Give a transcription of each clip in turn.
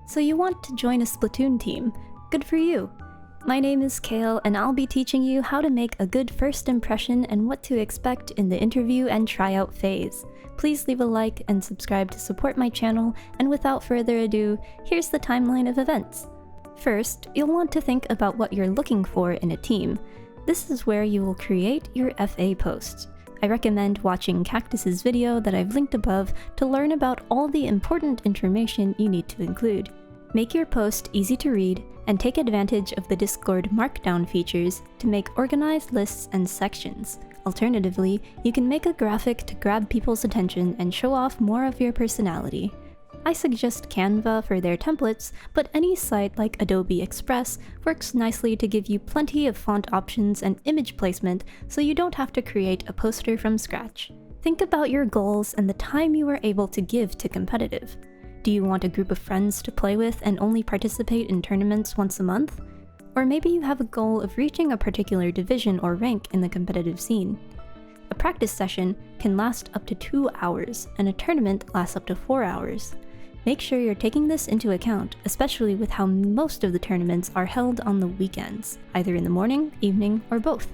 So you want to join a Splatoon team? Good for you! My name is Kale, and I'll be teaching you how to make a good first impression and what to expect in the interview and tryout phase. Please leave a like and subscribe to support my channel, and without further ado, here's the timeline of events. First, you'll want to think about what you're looking for in a team. This is where you will create your FA posts. I recommend watching Cactus's video that I've linked above to learn about all the important information you need to include. Make your post easy to read and take advantage of the Discord Markdown features to make organized lists and sections. Alternatively, you can make a graphic to grab people's attention and show off more of your personality. I suggest Canva for their templates, but any site like Adobe Express works nicely to give you plenty of font options and image placement so you don't have to create a poster from scratch. Think about your goals and the time you are able to give to competitive. Do you want a group of friends to play with and only participate in tournaments once a month? Or maybe you have a goal of reaching a particular division or rank in the competitive scene. A practice session can last up to 2 hours, and a tournament lasts up to 4 hours. Make sure you're taking this into account, especially with how most of the tournaments are held on the weekends, either in the morning, evening, or both.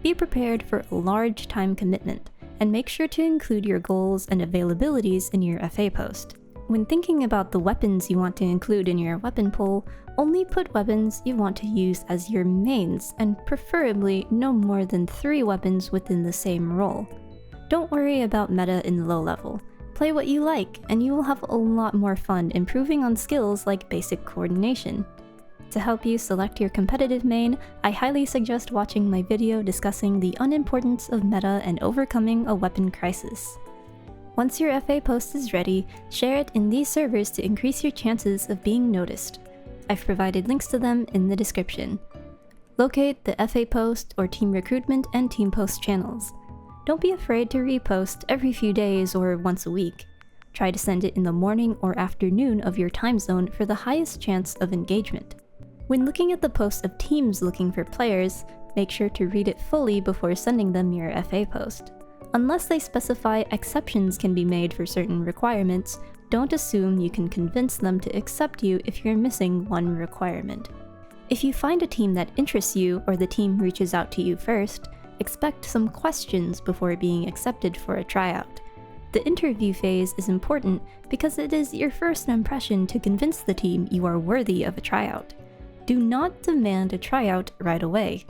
Be prepared for a large time commitment, and make sure to include your goals and availabilities in your FA post. When thinking about the weapons you want to include in your weapon pool, only put weapons you want to use as your mains, and preferably no more than 3 weapons within the same role. Don't worry about meta in low level. Play what you like, and you will have a lot more fun improving on skills like basic coordination. To help you select your competitive main, I highly suggest watching my video discussing the unimportance of meta and overcoming a weapon crisis. Once your FA post is ready, share it in these servers to increase your chances of being noticed. I've provided links to them in the description. Locate the FA post or team recruitment and team post channels. Don't be afraid to repost every few days or once a week. Try to send it in the morning or afternoon of your time zone for the highest chance of engagement. When looking at the posts of teams looking for players, make sure to read it fully before sending them your FA post. Unless they specify exceptions can be made for certain requirements, don't assume you can convince them to accept you if you're missing one requirement. If you find a team that interests you or the team reaches out to you first, expect some questions before being accepted for a tryout. The interview phase is important because it is your first impression to convince the team you are worthy of a tryout. Do not demand a tryout right away.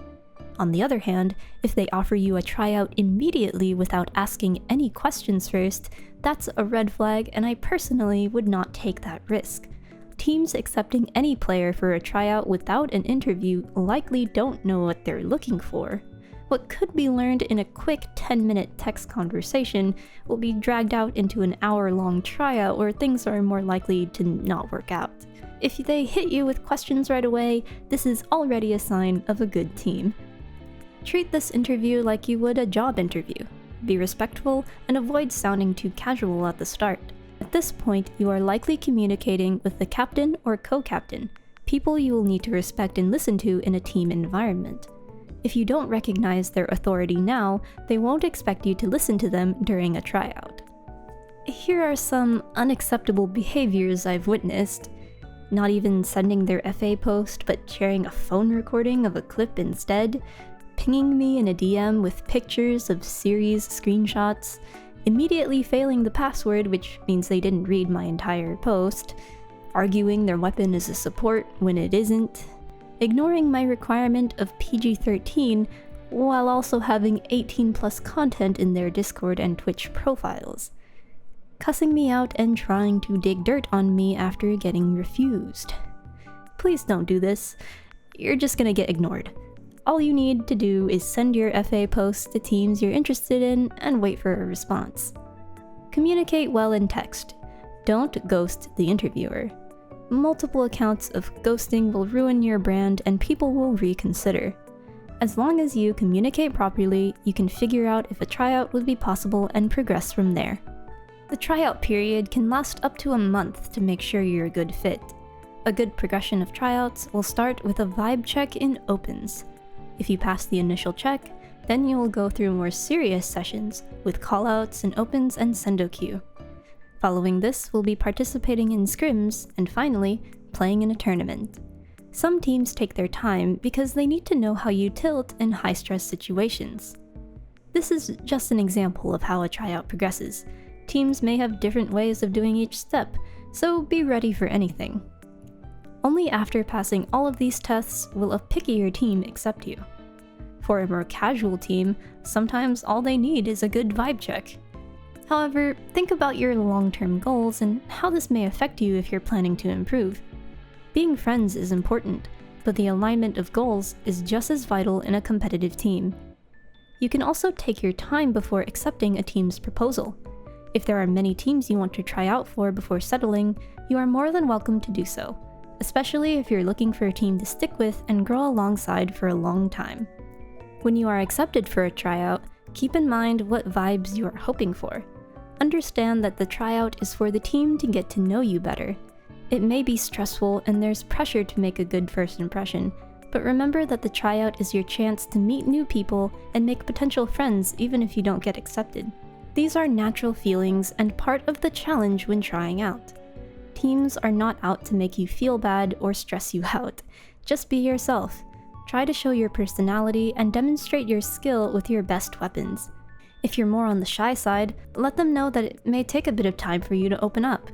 On the other hand, if they offer you a tryout immediately without asking any questions first, that's a red flag, and I personally would not take that risk. Teams accepting any player for a tryout without an interview likely don't know what they're looking for. What could be learned in a quick 10-minute text conversation will be dragged out into an hour-long tryout where things are more likely to not work out. If they hit you with questions right away, this is already a sign of a good team. Treat this interview like you would a job interview. Be respectful and avoid sounding too casual at the start. At this point, you are likely communicating with the captain or co-captain, people you will need to respect and listen to in a team environment. If you don't recognize their authority now, they won't expect you to listen to them during a tryout. Here are some unacceptable behaviors I've witnessed. Not even sending their FA post, but sharing a phone recording of a clip instead. Pinging me in a DM with pictures of series screenshots. Immediately failing the password, which means they didn't read my entire post. Arguing their weapon is a support when it isn't. Ignoring my requirement of PG-13 while also having 18+ content in their Discord and Twitch profiles. Cussing me out and trying to dig dirt on me after getting refused. Please don't do this. You're just gonna get ignored. All you need to do is send your FA posts to teams you're interested in and wait for a response. Communicate well in text. Don't ghost the interviewer. Multiple accounts of ghosting will ruin your brand and people will reconsider. As long as you communicate properly, you can figure out if a tryout would be possible and progress from there. The tryout period can last up to a month to make sure you're a good fit. A good progression of tryouts will start with a vibe check in opens. If you pass the initial check, then you will go through more serious sessions with callouts and opens and sendo queue. Following this will be participating in scrims, and finally, playing in a tournament. Some teams take their time because they need to know how you tilt in high-stress situations. This is just an example of how a tryout progresses. Teams may have different ways of doing each step, so be ready for anything. Only after passing all of these tests will a pickier team accept you. For a more casual team, sometimes all they need is a good vibe check. However, think about your long-term goals and how this may affect you if you're planning to improve. Being friends is important, but the alignment of goals is just as vital in a competitive team. You can also take your time before accepting a team's proposal. If there are many teams you want to try out for before settling, you are more than welcome to do so, especially if you're looking for a team to stick with and grow alongside for a long time. When you are accepted for a tryout, keep in mind what vibes you are hoping for. Understand that the tryout is for the team to get to know you better. It may be stressful and there's pressure to make a good first impression, but remember that the tryout is your chance to meet new people and make potential friends even if you don't get accepted. These are natural feelings and part of the challenge when trying out. Teams are not out to make you feel bad or stress you out. Just be yourself. Try to show your personality and demonstrate your skill with your best weapons. If you're more on the shy side, let them know that it may take a bit of time for you to open up.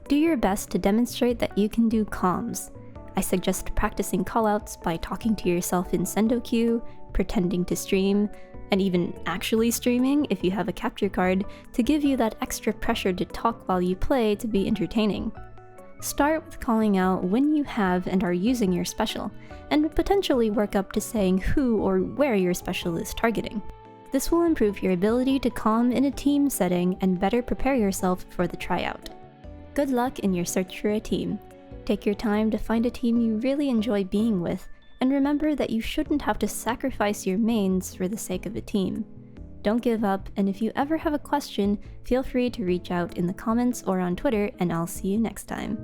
Do your best to demonstrate that you can do comms. I suggest practicing callouts by talking to yourself in sendo queue, pretending to stream, and even actually streaming if you have a capture card to give you that extra pressure to talk while you play to be entertaining. Start with calling out when you have and are using your special, and potentially work up to saying who or where your special is targeting. This will improve your ability to comm in a team setting and better prepare yourself for the tryout. Good luck in your search for a team. Take your time to find a team you really enjoy being with, and remember that you shouldn't have to sacrifice your mains for the sake of a team. Don't give up, and if you ever have a question, feel free to reach out in the comments or on Twitter, and I'll see you next time.